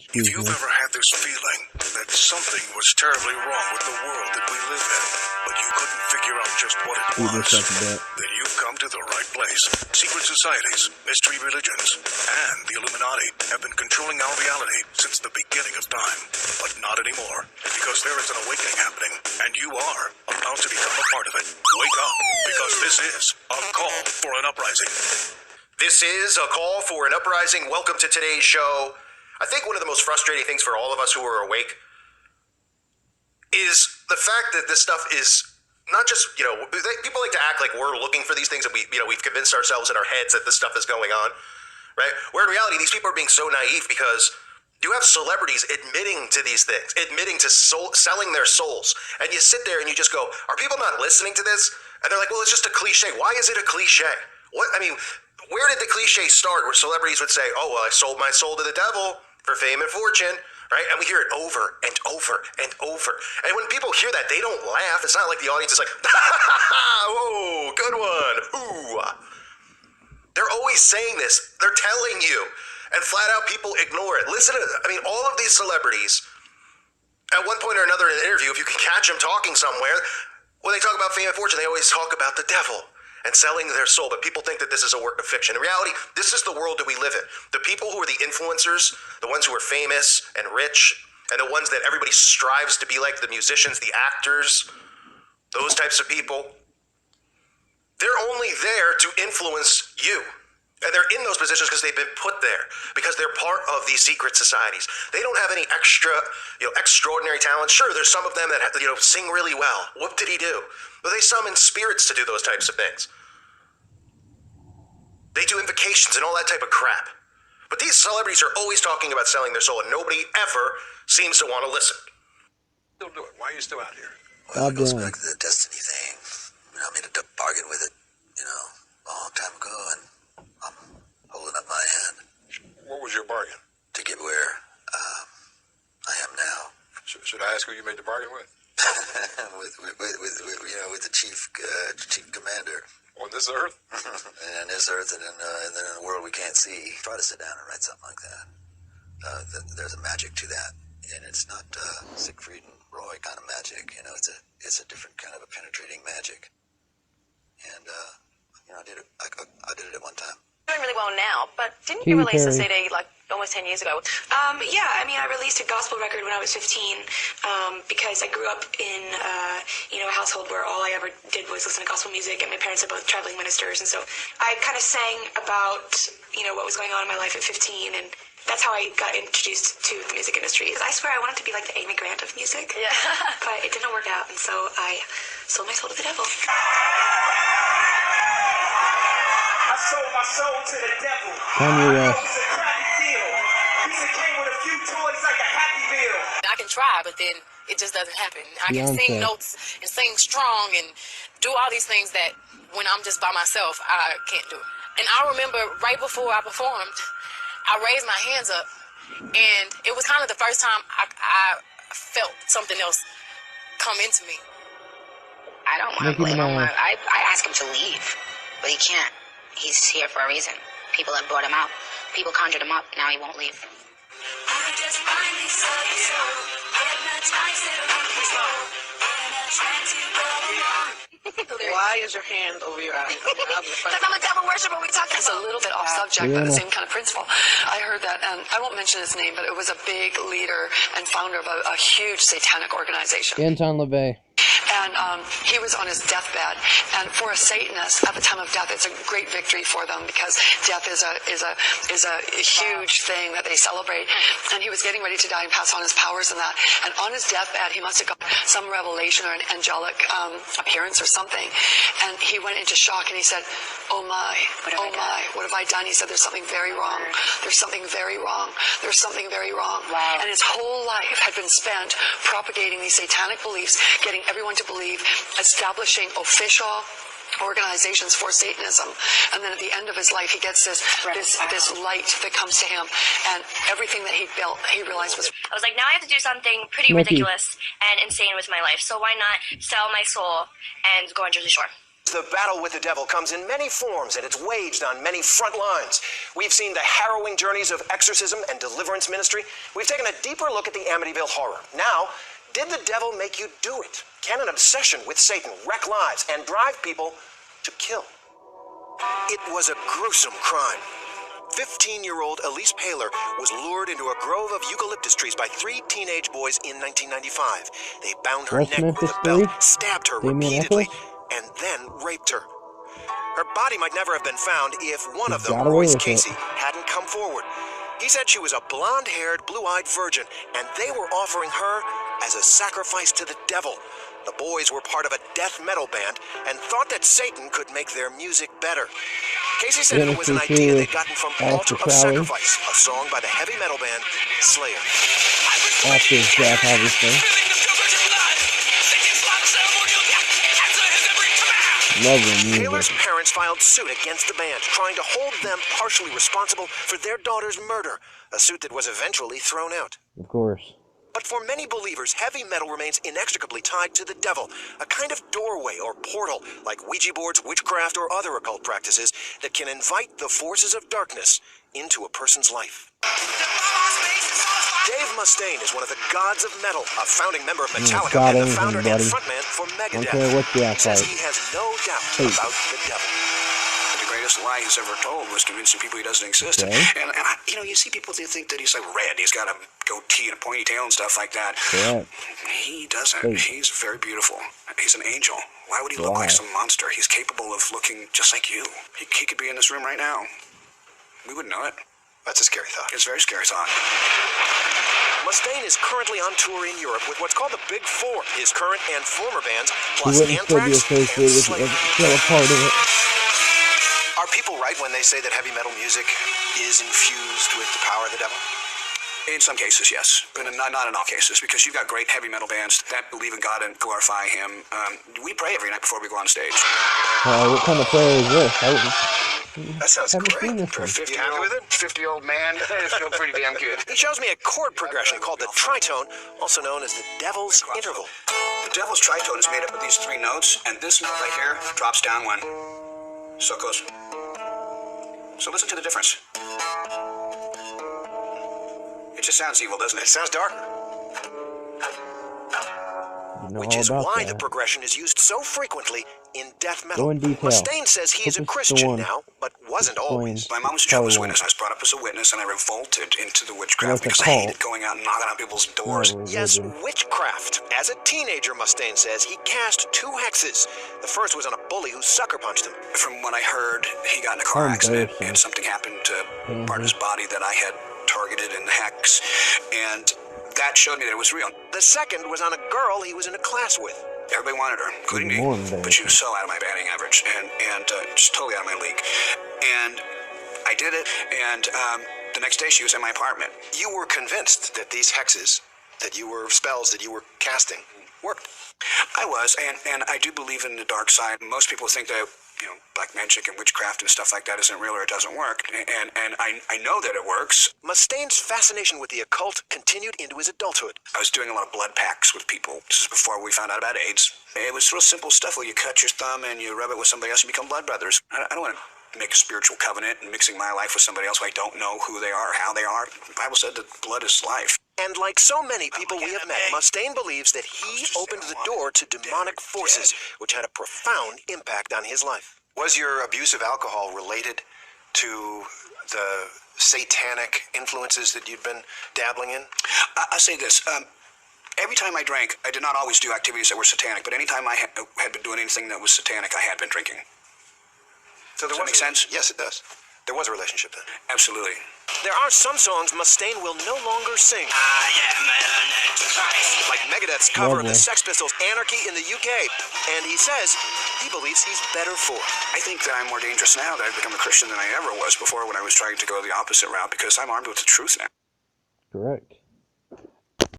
If you've ever had this feeling that something was terribly wrong with the world that we live in, but you couldn't figure out just what it was, then you've come to the right place. Secret societies, mystery religions, and the Illuminati have been controlling our reality since the beginning of time. But not anymore, because there is an awakening happening, and you are about to become a part of it. Wake up, because this is a call for an uprising. This is a call for an uprising. Welcome to today's show. I think one of the most frustrating things for all of us who are awake is the fact that this stuff is not just, people like to act like we're looking for these things and we've convinced ourselves in our heads that this stuff is going on, right? Where in reality, these people are being so naive because you have celebrities admitting to these things, admitting to selling their souls. And you sit there and you just go, are people not listening to this? And they're like, well, it's just a cliche. Why is it a cliche? Where did the cliche start where celebrities would say, oh, well, I sold my soul to the devil for fame and fortune, right? And we hear it over and over and over. And when people hear that, they don't laugh. It's not like the audience is like, whoa, good one, ooh. They're always saying this. They're telling you. And flat out, people ignore it. Listen to all of these celebrities, at one point or another in an interview, if you can catch them talking somewhere, when they talk about fame and fortune, they always talk about the devil and selling their soul, but people think that this is a work of fiction. In reality, this is the world that we live in. The people who are the influencers, the ones who are famous and rich, and the ones that everybody strives to be like, the musicians, the actors, those types of people, they're only there to influence you. And they're in those positions because they've been put there, because they're part of these secret societies. They don't have any extraordinary talents. Sure, there's some of them that sing really well. What did he do? Well, they summon spirits to do those types of things. They do invocations and all that type of crap. But these celebrities are always talking about selling their soul, and nobody ever seems to want to listen. Still do it. Why are you still out here? Well, it goes back to the destiny thing. I made a bargain with it, a long time ago, and I'm holding up my hand. What was your bargain? To get where I am now. Should I ask who you made the bargain with? with the chief commander. On this earth? And this earth, and then in a world we can't see. Try to sit down and write something like that. There's a magic to that, and it's not Siegfried and Roy kind of magic. It's a different kind of a penetrating magic. And I did it. I did it at one time. Doing really well now, but didn't you release a CD almost 10 years ago? Yeah, I released a gospel record when I was 15 because I grew up in a household where all I ever did was listen to gospel music, and my parents are both traveling ministers, and so I kind of sang about what was going on in my life at 15, and that's how I got introduced to the music industry. I swear I wanted to be like the Amy Grant of music, yeah. But it didn't work out, and so I sold my soul to the devil. I sold my soul to the devil. It was a crappy deal. He came with a few toys like a Happy Meal. I can try, but then it just doesn't happen. I can sing notes and sing strong and do all these things that when I'm just by myself, I can't do. And I remember right before I performed, I raised my hands up, and it was kind of the first time I felt something else come into me. I don't want to blame him. I asked him to leave, but he can't. He's here for a reason. People have brought him out. People conjured him up. Now he won't leave. Why is your hand over your eye? Because I'm a devil worshiper. We talking It's a little bit off subject, but the same kind of principle. I heard that, and I won't mention his name, but it was a big leader and founder of a huge satanic organization. Anton LaVey. And he was on his deathbed. And for a Satanist, at the time of death, it's a great victory for them because death is a huge thing that they celebrate. And he was getting ready to die and pass on his powers and that. And on his deathbed, he must have got some revelation or an angelic appearance or something. And he went into shock and he said, "Oh my, what have I done?" He said, "There's something very wrong. There's something very wrong. There's something very wrong." Wow. And his whole life had been spent propagating these satanic beliefs, getting everyone to believe, establishing official organizations for Satanism, and then at the end of his life he gets this light that comes to him, and everything that he built he realized was. I was like, now I have to do something pretty ridiculous and insane with my life, so why not sell my soul and go on Jersey Shore? The battle with the devil comes in many forms, and it's waged on many front lines. We've seen the harrowing journeys of exorcism and deliverance ministry. We've taken a deeper look at the Amityville horror. Now, did the devil make you do it? Can an obsession with Satan wreck lives and drive people to kill? It was a gruesome crime. 15-year-old Elise Paler was lured into a grove of eucalyptus trees by 3 teenage boys in 1995. They bound her neck with a belt, stabbed her repeatedly, and then raped her. Her body might never have been found if one of them, Royce Casey, hadn't come forward. He said she was a blonde-haired, blue-eyed virgin, and they were offering her as a sacrifice to the devil. The boys were part of a death metal band and thought that Satan could make their music better. Casey said it was an idea they'd gotten from Altar of Sacrifice, a song by the heavy metal band Slayer. After his death, obviously. Taylor's parents filed suit against the band, trying to hold them partially responsible for their daughter's murder, a suit that was eventually thrown out. Of course. But for many believers, heavy metal remains inextricably tied to the devil, a kind of doorway or portal, like Ouija boards, witchcraft, or other occult practices that can invite the forces of darkness into a person's life. Dave Mustaine is one of the gods of metal, a founding member of Metallica, and the founder and frontman for Megadeth. He says he has no doubt about the devil. The greatest lie he's ever told was convincing people he doesn't exist. Okay. And you know, you see people who think that he's like red. He's got a goatee and a ponytail and stuff like that. Correct. He doesn't. Hey. He's very beautiful. He's an angel. Why would he look like some monster? He's capable of looking just like you. He could be in this room right now. We wouldn't know it. That's a scary thought. It's a very scary thought. Mustaine is currently on tour in Europe with what's called the Big Four, his current and former bands, He plus wouldn't still be Anthrax and associated with Slayer. it, still a part of it. Are people right when they say that heavy metal music is infused with the power of the devil? In some cases, yes, but not in all cases, because you've got great heavy metal bands that believe in God and glorify Him. We pray every night before we go on stage. What kind of prayer is this? That sounds great. For a 50-year-old man, it feels pretty damn good. He shows me a chord progression called the tritone, also known as the devil's interval. The devil's tritone is made up of these 3 notes, and this note right here drops down 1. So it goes. So listen to the difference. It just sounds evil, doesn't it? It sounds darker. Which is why the progression is used so frequently in death metal. Go in detail. Mustaine says he is a Christian now, but wasn't always. My mom was a Jehovah's Witness. I was brought up as a witness, and I revolted into the witchcraft because I hated going out and knocking on people's doors. Yes, witchcraft. As a teenager, Mustaine says, he cast 2 hexes. The first was on a bully who sucker punched him. From what I heard, he got in a car accident, and something happened to part of his body that I had targeted in the hex, and that showed me that it was real. The second was on a girl he was in a class with. Everybody wanted her, including me, but she was so out of my batting average and just totally out of my league. And I did it, and the next day she was in my apartment. You were convinced that these hexes, spells that you were casting, worked. I was, and I do believe in the dark side. Most people think that, you know, black magic and witchcraft and stuff like that isn't real or it doesn't work. And I know that it works. Mustaine's fascination with the occult continued into his adulthood. I was doing a lot of blood packs with people. This is before we found out about AIDS. It was real simple stuff where you cut your thumb and you rub it with somebody else and become blood brothers. I don't want to make a spiritual covenant and mixing my life with somebody else who I don't know who they are or how they are. The Bible said that blood is life. And like so many people we have met, Mustaine believes that he opened the door to demonic forces, which had a profound impact on his life. Was your abuse of alcohol related to the satanic influences that you'd been dabbling in? I'll say this. Every time I drank, I did not always do activities that were satanic, but anytime I had been doing anything that was satanic, I had been drinking. So does that make sense? Yes, it does. There was a relationship then. Absolutely. There are some songs Mustaine will no longer sing. Like Megadeth's cover of the Sex Pistols' Anarchy in the UK. And he says he believes he's better for it. I think that I'm more dangerous now that I've become a Christian than I ever was before when I was trying to go the opposite route because I'm armed with the truth now. Correct.